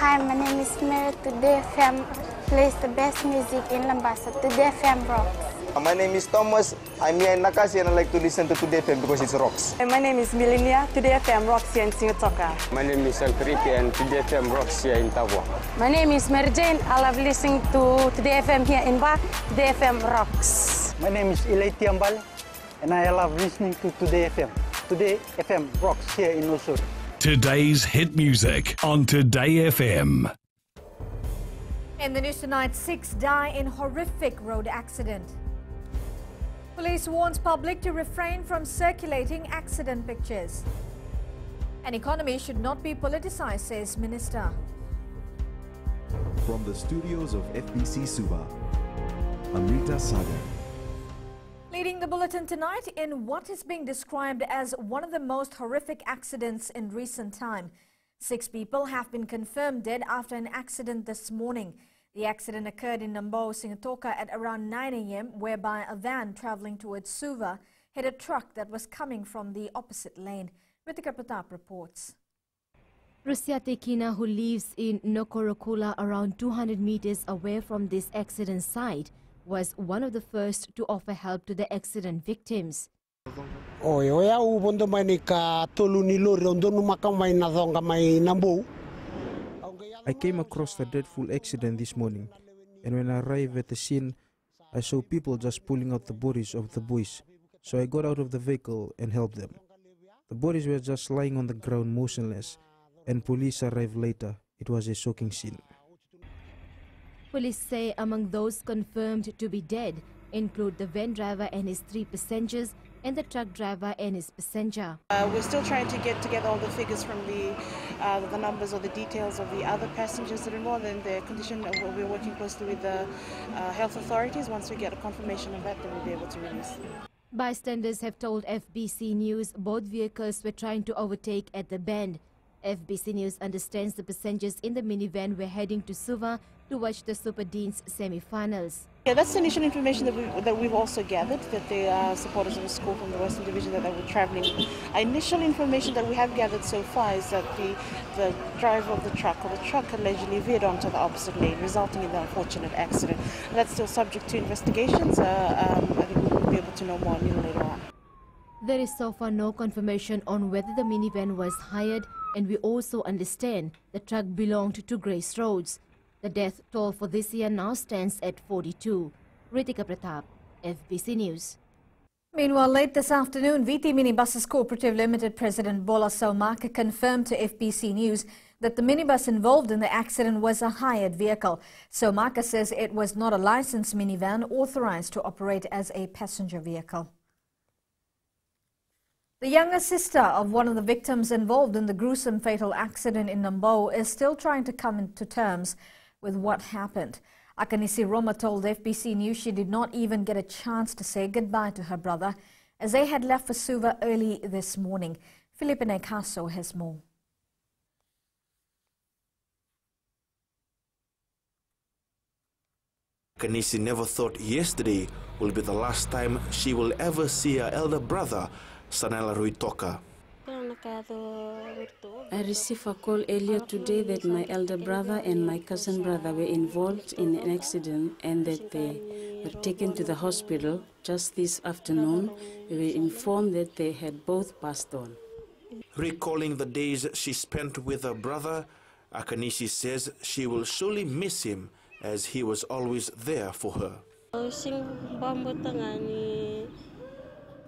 Hi, my name is Mary. Today FM plays the best music in Lambasa. Today FM rocks. My name is Thomas. I'm here in Nakasi and I like to listen to Today FM because it rocks. My name is Milinia. Today FM rocks here in Singatoka. My name is Alfriti and Today FM rocks here in Tabwa. My name is Mary Jane. I love listening to Today FM here in Ba. Today FM rocks. My name is Ilaiti Ambal and I love listening to Today FM. Today FM rocks here in Osur. Today's hit music on Today FM. In the news tonight, 6 die in horrific road accident. Police warns public to refrain from circulating accident pictures. An economy should not be politicized, says Minister. From the studios of FBC Suba, Amrita Sagar. Leading the bulletin tonight in what is being described as one of the most horrific accidents in recent time. 6 people have been confirmed dead after an accident this morning. The accident occurred in Nambo, Singatoka at around 9 a.m. whereby a van travelling towards Suva hit a truck that was coming from the opposite lane. Ritika Pratap reports. Rusiate Kina, who lives in Nokorokula around 200 meters away from this accident site, was one of the first to offer help to the accident victims. I came across the dreadful accident this morning, and when I arrived at the scene, I saw people just pulling out the bodies of the boys, so I got out of the vehicle and helped them. The bodies were just lying on the ground motionless, and police arrived later. It was a shocking scene. Police say among those confirmed to be dead include the van driver and his 3 passengers and the truck driver and his passenger. We're still trying to get together all the figures from the numbers or the details of the other passengers that are involved in their condition. We're working closely with the health authorities. Once we get a confirmation of that, then we'll be able to release. Bystanders have told FBC News both vehicles were trying to overtake at the bend. FBC News understands the passengers in the minivan were heading to Suva to watch the Super Deans semi-finals. Yeah, that's the initial information that we've also gathered, that they are supporters of the school from the Western Division that were travelling. Initial information that we have gathered so far is that the driver of the truck, or the truck, allegedly veered onto the opposite lane, resulting in the unfortunate accident. That's still subject to investigations. I think we'll be able to know more a little later on. There is so far no confirmation on whether the minivan was hired, and we also understand the truck belonged to Grace Roads. The death toll for this year now stands at 42. Ritika Pratap, FBC News. Meanwhile, late this afternoon, VT Minibuses Cooperative Limited President Bola Saumaka confirmed to FBC News that the minibus involved in the accident was a hired vehicle. Saumaka says it was not a licensed minivan authorized to operate as a passenger vehicle. The younger sister of one of the victims involved in the gruesome fatal accident in Nambo is still trying to come to terms with what happened. Akanisi Roma told FBC News she did not even get a chance to say goodbye to her brother as they had left for Suva early this morning. Felipe Caso has more. Akanisi never thought yesterday will be the last time she will ever see her elder brother, Sanela Ruitoka. I received a call earlier today that my elder brother and my cousin brother were involved in an accident and that they were taken to the hospital. Just this afternoon, we were informed that they had both passed on. Recalling the days she spent with her brother, Akanisi says she will surely miss him as he was always there for her.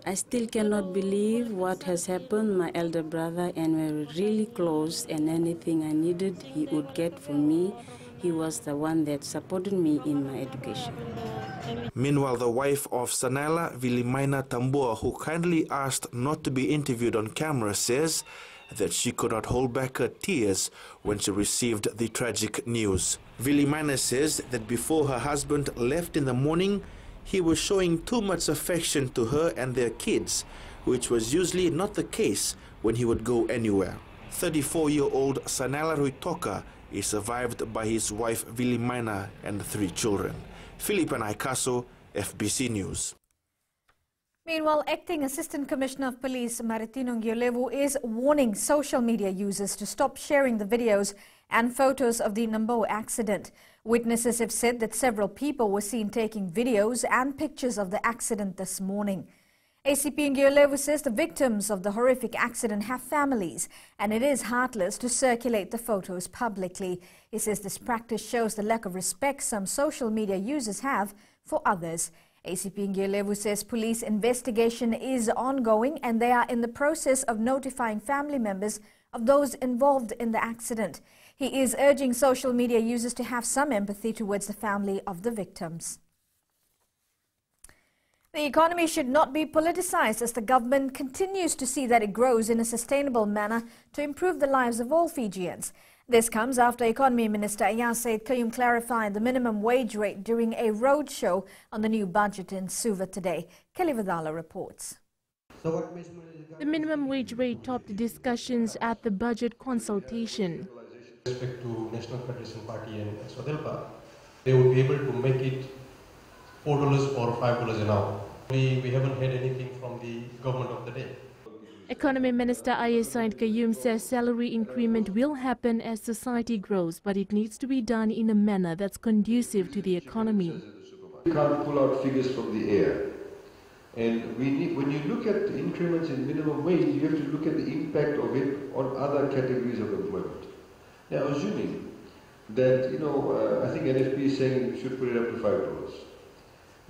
I still cannot believe what has happened. My elder brother and we were really close, and anything I needed he would get for me. He was the one that supported me in my education. Meanwhile, the wife of Sanela, Vilimaina Tambua, who kindly asked not to be interviewed on camera, says that she could not hold back her tears when she received the tragic news. Vilimaina says that before her husband left in the morning, he was showing too much affection to her and their kids, which was usually not the case when he would go anywhere. 34-year-old Sanela Ruitoka is survived by his wife Vilimaina and 3 children. Philip and Ikaso, FBC News. Meanwhile, Acting Assistant Commissioner of Police Maritino Ngiolevu is warning social media users to stop sharing the videos and photos of the Nambo accident. Witnesses have said that several people were seen taking videos and pictures of the accident this morning. ACP Ngiyolevu says the victims of the horrific accident have families and it is heartless to circulate the photos publicly. He says this practice shows the lack of respect some social media users have for others. ACP Ngiyolevu says police investigation is ongoing and they are in the process of notifying family members of those involved in the accident. He is urging social media users to have some empathy towards the family of the victims. The economy should not be politicized as the government continues to see that it grows in a sustainable manner to improve the lives of all Fijians. This comes after Economy Minister Ayasaid Kayum clarified the minimum wage rate during a roadshow on the new budget in Suva today. Kelly Vidala reports. The minimum wage rate topped discussions at the budget consultation. With respect to National Federation Party and Swadelpa, they would be able to make it $4 or $5 an hour. We haven't had anything from the government of the day. Economy Minister Ayasaid Kayum says salary increment will happen as society grows, but it needs to be done in a manner that's conducive to the economy. You can't pull out figures from the air. And when you look at the increments in minimum wage, you have to look at the impact of it on other categories of employment. Now, assuming that, I think NFP is saying you should put it up to $5.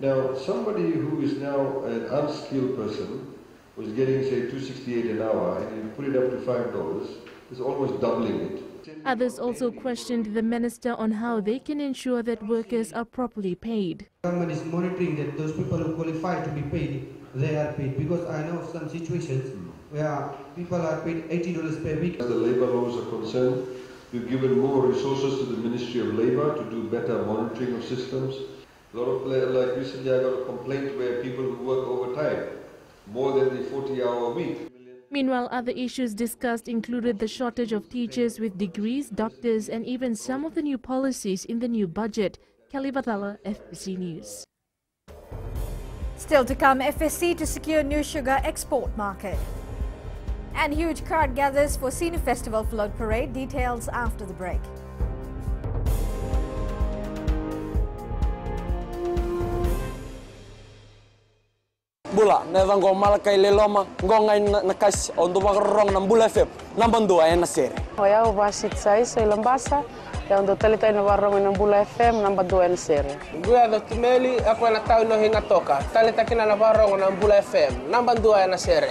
Now, somebody who is now an unskilled person was getting, say, $2.68 an hour, and you put it up to $5, it's almost doubling it. Others also questioned the minister on how they can ensure that workers are properly paid. The government is monitoring that those people who qualify to be paid, they are paid. Because I know of some situations where people are paid $80 per week. As the labour laws are concerned, we've given more resources to the Ministry of Labour to do better monitoring of systems. A lot of, like recently I got a complaint where people who work overtime, more than the 40-hour week. Meanwhile, other issues discussed included the shortage of teachers with degrees, doctors, and even some of the new policies in the new budget. Kelly Batala, FBC News. Still to come, FSC to secure new sugar export market. And huge crowd gathers for Senior Festival Float Parade. Details after the break. Bula, nevan go malakay leloma, ngongai nakas ondu magrong ng Bula FM, namban dua na sere. Hoya ubasit sai sa Ilambasa, ya ondu talita na warong ng Bula FM, namban dua na sere. Guya do tumeli ako na tao no hinga toka, talita kina na warong ng Bula FM, namban dua na sere.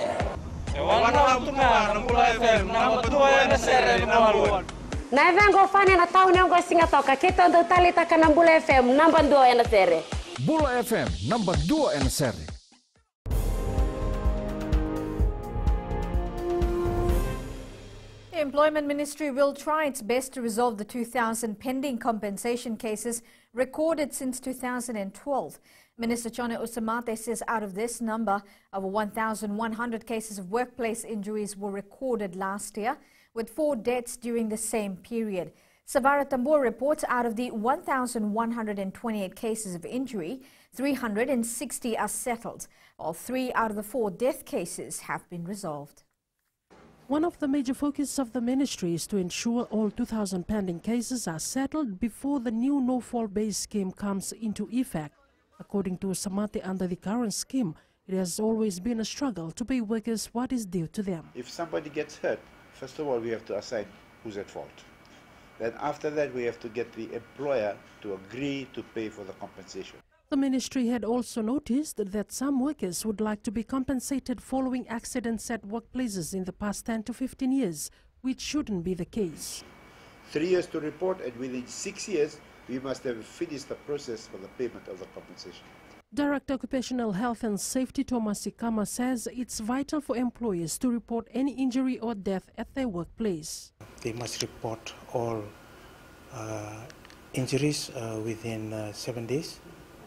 Wana tunga ng Bula FM, namban dua na sere namban. Nevan go fani na tao no go singa toka, kita ondu talita ka ng Bula FM, namban dua na sere. Bula FM, namban dua na sere. The Employment Ministry will try its best to resolve the 2,000 pending compensation cases recorded since 2012. Minister Chone Usamate says out of this number, over 1,100 cases of workplace injuries were recorded last year, with 4 deaths during the same period. Savara Tambor reports out of the 1,128 cases of injury, 360 are settled, while 3 out of the 4 death cases have been resolved. One of the major focuses of the ministry is to ensure all 2,000 pending cases are settled before the new no-fault based scheme comes into effect. According to Samate, under the current scheme, it has always been a struggle to pay workers what is due to them. If somebody gets hurt, first of all, we have to assign who's at fault. Then after that, we have to get the employer to agree to pay for the compensation. The ministry had also noticed that some workers would like to be compensated following accidents at workplaces in the past 10 to 15 years, which shouldn't be the case. 3 years to report, and within 6 years, we must have finished the process for the payment of the compensation. Director Occupational Health and Safety Thomas Sikama says it's vital for employers to report any injury or death at their workplace. They must report all injuries within 7 days.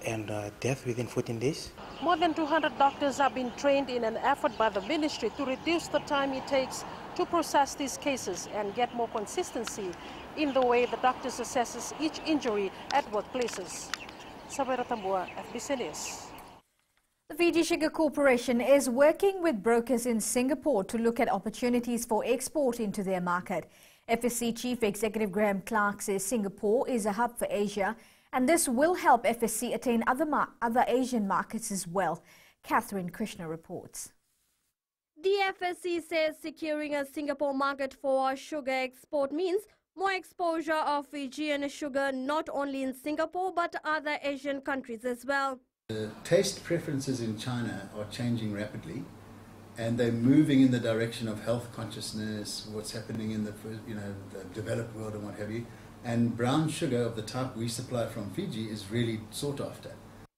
And death within 14 days. More than 200 doctors have been trained in an effort by the ministry to reduce the time it takes to process these cases and get more consistency in the way the doctors assesses each injury at workplaces. Sabera Tambua, FBC News. The Fiji Sugar Corporation is working with brokers in Singapore to look at opportunities for export into their market. FSC Chief Executive Graham Clark says Singapore is a hub for Asia, and this will help FSC attain other Asian markets as well. Catherine Krishna reports. The FSC says securing a Singapore market for sugar export means more exposure of Fijian sugar not only in Singapore but other Asian countries as well. The taste preferences in China are changing rapidly, and they're moving in the direction of health consciousness, what's happening in the developed world and what have you. And brown sugar of the type we supply from Fiji is really sought after.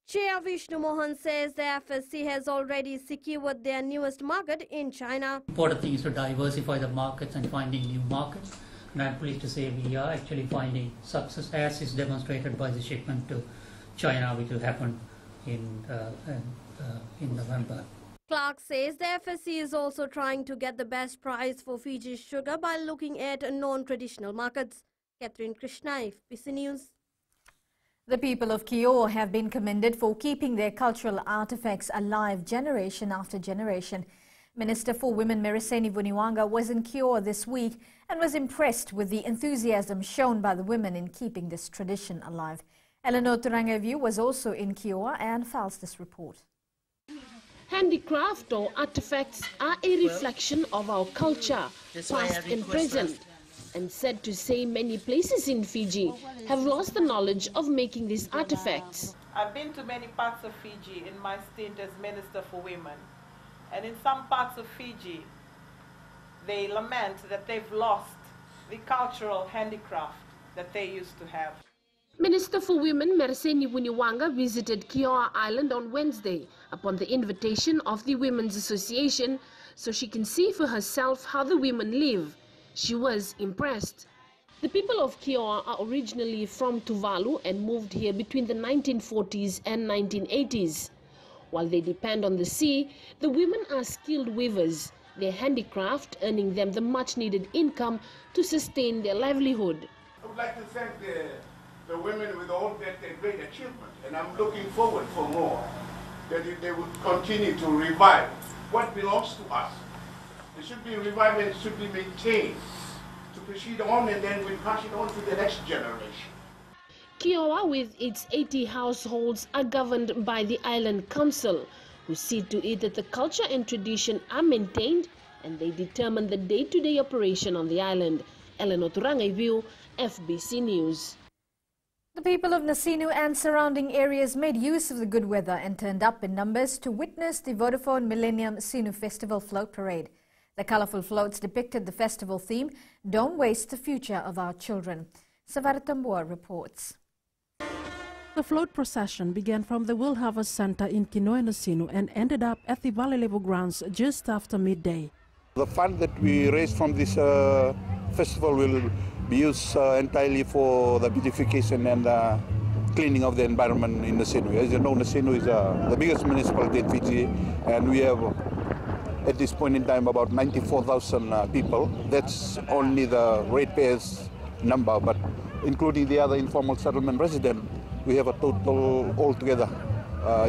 Chair Vishnu Mohan says the FSC has already secured their newest market in China. Important thing is to diversify the markets and finding new markets. And I'm pleased to say we are actually finding success, as is demonstrated by the shipment to China, which will happen in November. Clark says the FSC is also trying to get the best price for Fiji's sugar by looking at non-traditional markets. Catherine Krishna, FBC News. The people of Kiowa have been commended for keeping their cultural artifacts alive generation after generation. Minister for Women Mereseni Vuniwaga was in Kiowa this week and was impressed with the enthusiasm shown by the women in keeping this tradition alive. Eleanor Turangavu was also in Kiowa and files this report. Handicraft or artifacts are a reflection of our culture, past and present, and said to say many places in Fiji have lost the knowledge of making these artifacts. I've been to many parts of Fiji in my stint as Minister for Women, and in some parts of Fiji they lament that they've lost the cultural handicraft that they used to have. Minister for Women Mereseni Vuniwaga visited Kiowa Island on Wednesday upon the invitation of the Women's Association so she can see for herself how the women live. She was impressed. The people of Kiowa are originally from Tuvalu and moved here between the 1940s and 1980s. While they depend on the sea, the women are skilled weavers, their handicraft earning them the much-needed income to sustain their livelihood. I would like to thank the women with all their great achievement, and I'm looking forward for more, that they would continue to revive what belongs to us. It should be revived and it should be maintained to proceed on, and then we pass it on to the next generation. Kiowa, with its 80 households, are governed by the Island Council, who see to it that the culture and tradition are maintained and they determine the day-to-day operation on the island. Eleanor Turangavu, FBC News. The people of Nasinu and surrounding areas made use of the good weather and turned up in numbers to witness the Vodafone Millennium Sinu Festival Float Parade. The colourful floats depicted the festival theme, "Don't Waste the Future of Our Children." Savaratambua reports. The float procession began from the Will Harvest Centre in Kinoe, Nasinu and ended up at the Valley Level grounds just after midday. The fund that we raised from this festival will be used entirely for the beautification and cleaning of the environment in Nasinu. As you know, Nasinu is the biggest municipality in Fiji, and we have at this point in time about 94,000 people. That's only the ratepayers number, but including the other informal settlement residents, we have a total altogether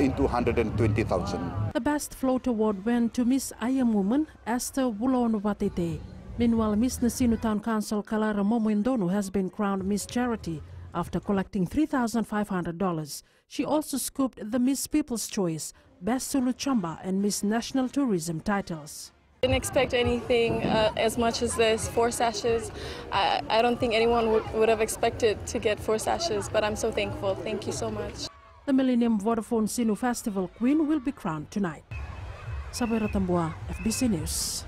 into 120,000. The Best Float Award went to Miss Ayam Woman Esther Wulon Watete. Meanwhile, Miss Nasinu Town Council Kalara Momoindonu has been crowned Miss Charity after collecting $3,500. She also scooped the Miss People's Choice, Best Sulu Chamba and Miss National Tourism titles. Didn't expect anything as much as this, 4 sashes. I don't think anyone would have expected to get 4 sashes, but I'm so thankful. Thank you so much. The Millennium Vodafone Sinu Festival Queen will be crowned tonight. Sabira Tambua, FBC News.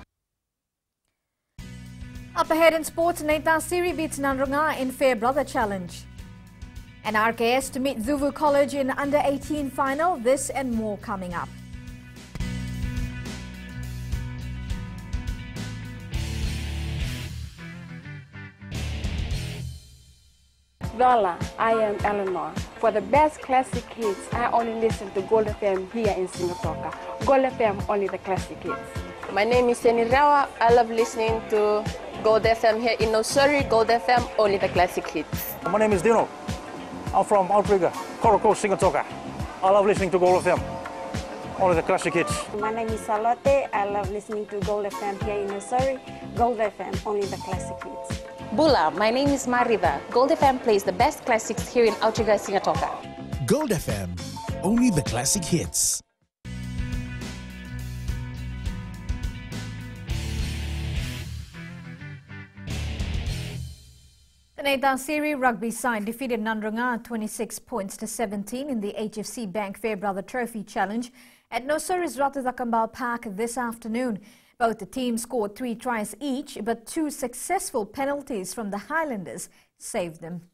Up ahead in sports, Naita Siri beats Nanrunga in Fair Brother Challenge. And RKS to meet Zuvu College in Under-18 final. This and more coming up. Lola, I am Eleanor. For the best classic hits, I only listen to Gold FM here in Singapore. Gold FM, only the classic hits. My name is Seni Rawa. I love listening to Gold FM here in Nosuri. Gold FM, only the classic hits. My name is Dino. I'm from Outrigger, Koroko, Singapore. I love listening to Gold FM, only the classic hits. My name is Salote. I love listening to Gold FM here in Nosuri. Gold FM, only the classic hits. Bula, my name is Mariva. Gold FM plays the best classics here in Outrigger, Singatoka. Gold FM, only the classic hits. The Nathan Siri rugby side defeated Nandrunga 26 points to 17 in the HFC Bank Fairbrother Trophy Challenge at Nosuri's Ratuzakambal Park this afternoon. Both the teams scored 3 tries each, but 2 successful penalties from the Highlanders saved them.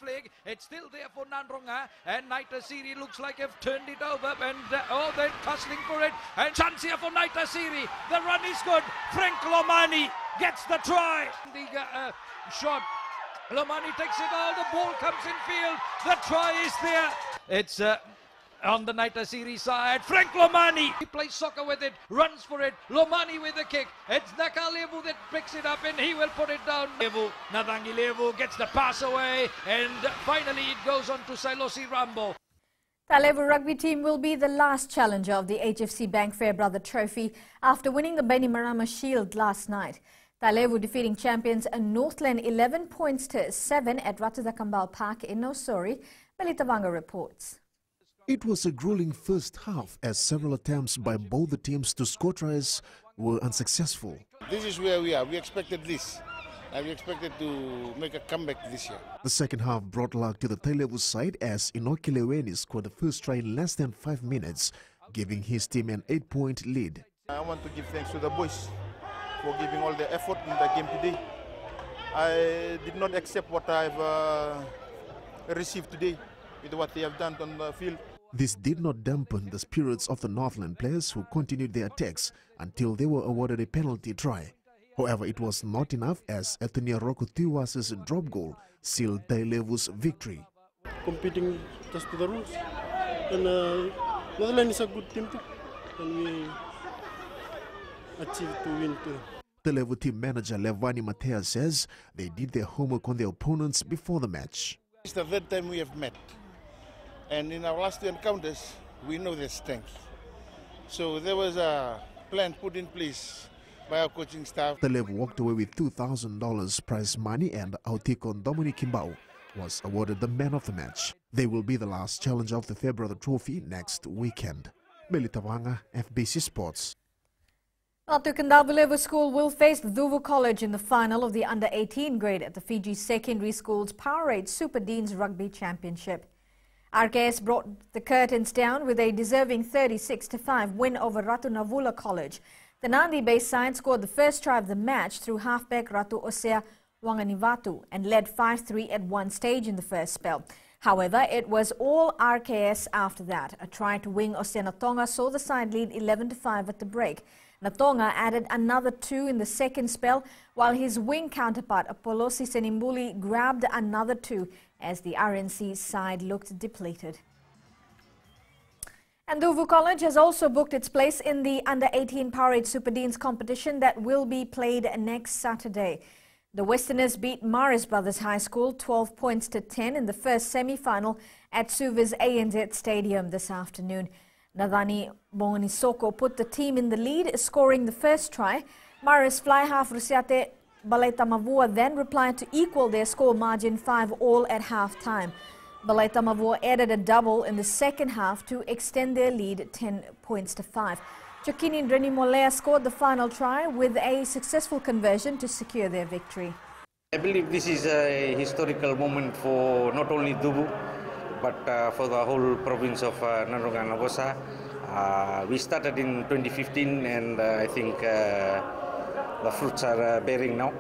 Flag. It's still there for Nandrunga, and Naita Siri looks like they've turned it over, and they're tussling for it, and chance here for Naita Siri. The run is good. Frank Lomani gets the try. The shot. Lomani takes it all. The ball comes in field. The try is there. It's on the Naita Siri side. Frank Lomani. He plays soccer with it, runs for it. Lomani with the kick. It's Nakalevu that picks it up, and he will put it down. Nadangi Levu gets the pass away, and finally it goes on to Sailosi Rambo. Talevu rugby team will be the last challenger of the HFC Bank Fairbrother Trophy after winning the Bainimarama Shield last night. Talevu defeating champions Northland 11 points to 7 at Ratuzakambal Park in Nosori. Melitavanga reports. It was a grueling first half as several attempts by both the teams to score tries were unsuccessful. This is where we are. We expected this. And we expected to make a comeback this year. The second half brought luck to the Talevu side as Inoki Leweni scored the first try in less than 5 minutes, giving his team an 8-point lead. I want to give thanks to the boys for giving all the effort in the game today. I did not accept what I've received today with what they have done on the field. This did not dampen the spirits of the Northland players who continued their attacks until they were awarded a penalty try. However, it was not enough as Ethnia Roko Tiwas's drop goal sealed Talevu's victory. Competing just to the rules. And Northland is a good team too. And we achieved to win too. Talevu team manager Levani Matea says they did their homework on their opponents before the match. It's the third time we have met. And in our last 2 encounters, we know their strength. So there was a plan put in place by our coaching staff. Talevu walked away with $2,000 prize money, and Autikon Dominic Kimbao was awarded the man of the match. They will be the last challenger of the Fairbrother Trophy next weekend. Melitavanga, FBC Sports. Tukandalbulevu School will face Duvu College in the final of the under-18 grade at the Fiji Secondary School's Powerade Super Deans Rugby Championship. RKS brought the curtains down with a deserving 36-5 win over Ratu Navula College. The Nandi-based side scored the first try of the match through halfback Ratu Osea Wanganivatu and led 5-3 at one stage in the first spell. However, it was all RKS after that. A try to wing Osea Natonga saw the side lead 11-5 at the break. Natonga added another 2 in the second spell, while his wing counterpart Apolosi Senimbuli grabbed another 2 as the RNC side looked depleted. And Duvu College has also booked its place in the Under-18 Powerade Super Deans competition that will be played next Saturday. The Westerners beat Maris Brothers High School 12 points to 10 in the first semi-final at Suva's ANZ Stadium this afternoon. Nadani Bonganisoko put the team in the lead, scoring the first try. Maris fly half Rusiate Balaitamavua then replied to equal their score margin 5-all at half-time. Balaitamavua added a double in the second half to extend their lead 10 points to 5. Chokini Drenimolea scored the final try with a successful conversion to secure their victory. I believe this is a historical moment for not only Dubu, but for the whole province of Nandrunga and Nagosa. We started in 2015 and I think the fruits are bearing now.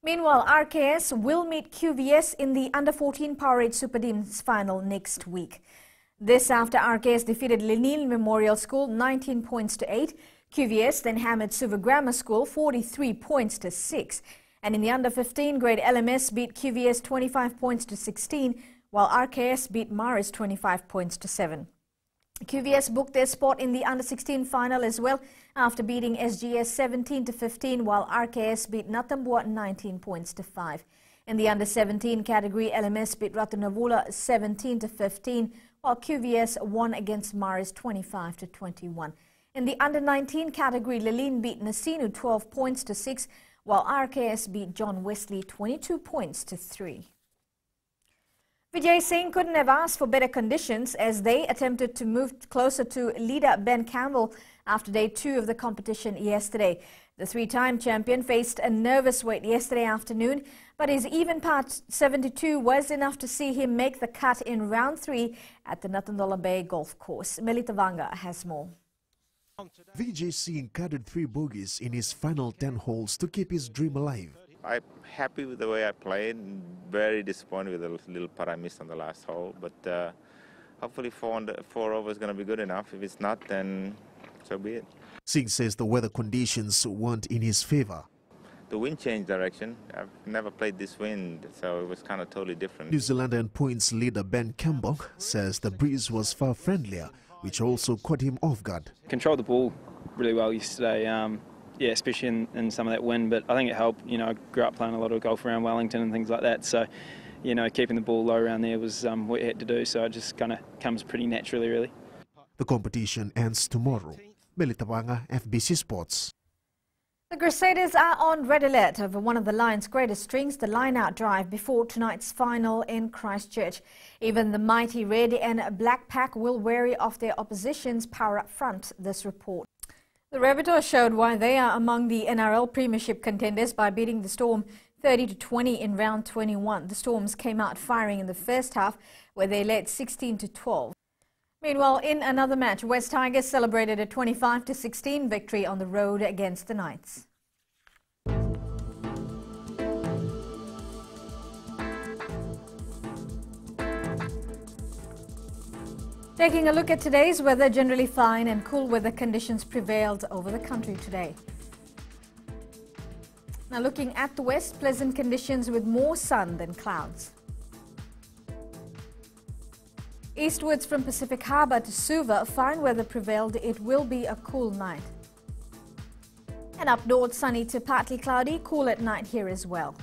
Meanwhile, RKS will meet QVS in the Under-14 Powerade Super Deans final next week. This after RKS defeated Lenil Memorial School 19 points to 8. QVS then hammered Suva Grammar School 43 points to 6. And in the Under-15 grade, LMS beat QVS 25 points to 16, while RKS beat Maris 25 points to 7. QVS booked their spot in the Under-16 final as well after beating SGS 17 to 15, while RKS beat Natambua 19 points to 5. In the Under-17 category, LMS beat Ratu Navula 17 to 15, while QVS won against Maris 25 to 21. In the Under-19 category, Lelin beat Nasinu 12 points to 6, while RKS beat John Wesley 22 points to 3. Vijay Singh couldn't have asked for better conditions as they attempted to move closer to leader Ben Campbell after day 2 of the competition yesterday. The three-time champion faced a nervous wait yesterday afternoon, but his even part 72 was enough to see him make the cut in round 3 at the Natandola Bay Golf Course. Melita Vanga has more. Vijay Singh carded 3 bogeys in his final 10 holes to keep his dream alive. I'm happy with the way I played. Very disappointed with the little putt I missed on the last hole, but hopefully 4 over is going to be good enough. If it's not, then so be it. Singh says the weather conditions weren't in his favor. The wind changed direction. I've never played this wind, so it was kind of totally different. New Zealand and points leader Ben Campbell says the breeze was far friendlier, which also caught him off guard. Controlled the ball really well yesterday, yeah, especially in some of that wind, but I think it helped. You know, I grew up playing a lot of golf around Wellington and things like that, so, you know, keeping the ball low around there was what you had to do, so it just kind of comes pretty naturally, really. The competition ends tomorrow. Melita Vanga, FBC Sports. The Crusaders are on red alert over one of the Lions' greatest strings, the line-out drive, before tonight's final in Christchurch. Even the mighty Red and Black Pack will wary of their opposition's power up front, this report. The Rabbitohs showed why they are among the NRL Premiership contenders by beating the Storm 30-20 in round 21. The Storms came out firing in the first half, where they led 16-12. Meanwhile, in another match, West Tigers celebrated a 25-16 victory on the road against the Knights. Taking a look at today's weather, generally fine and cool weather conditions prevailed over the country today. Now looking at the west, pleasant conditions with more sun than clouds. Eastwards from Pacific Harbour to Suva, fine weather prevailed. It will be a cool night. And up north, sunny to partly cloudy, cool at night here as well.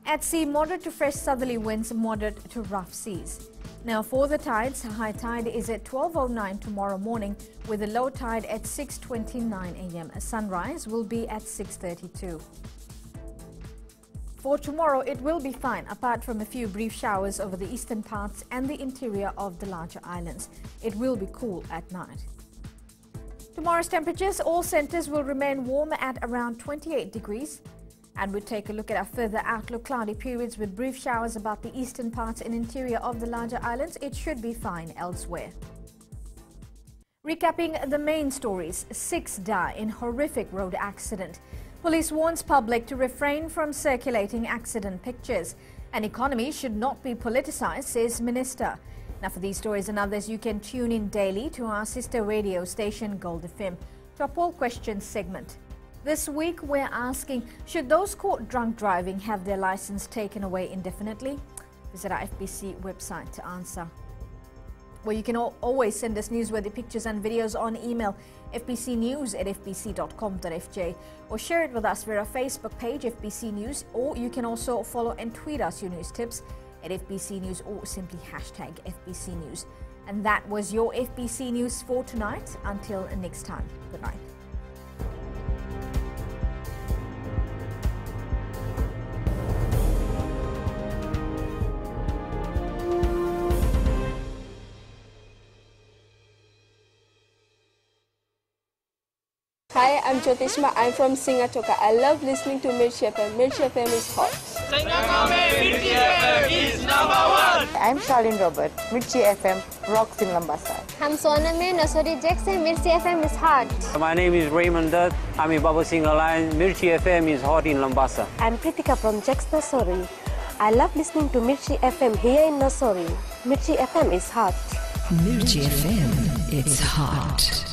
At sea, moderate to fresh southerly winds, moderate to rough seas. Now for the tides, high tide is at 12:09 tomorrow morning with a low tide at 6:29 a.m. A sunrise will be at 6:32. For tomorrow, it will be fine, apart from a few brief showers over the eastern parts and the interior of the larger islands. It will be cool at night. Tomorrow's temperatures, all centres will remain warm at around 28 degrees. And we'll take a look at our further outlook. Cloudy periods with brief showers about the eastern parts and interior of the larger islands. It should be fine elsewhere. Recapping the main stories, 6 die in horrific road accident. Police warns public to refrain from circulating accident pictures. An economy should not be politicized, says Minister. Now for these stories and others, you can tune in daily to our sister radio station Gold FM to our poll questions segment. This week we're asking, should those caught drunk driving have their license taken away indefinitely? Visit our FBC website to answer. Well, you can always send us newsworthy pictures and videos on email, fbcnews@fbc.com.fj, or share it with us via our Facebook page, FBC News, or you can also follow and tweet us your news tips at FBC News or simply hashtag FBC News. And that was your FBC News for tonight. Until next time, good night. Hi, I'm Jyotishma. I'm from Singatoka. I love listening to Mirchi FM. Mirchi FM is hot. Mirchi FM is #1. I'm Charlene Robert. Mirchi FM rocks in Lambasa. I'm Soname Nasori Jackson. Mirchi FM is hot. My name is Raymond Dutt. I'm in Baba Singh Alliance. Mirchi FM is hot in Lambasa. I'm Pritika from Jax Nasori. I love listening to Mirchi FM here in Nasori. Mirchi FM is hot. Mirchi FM, it's hot.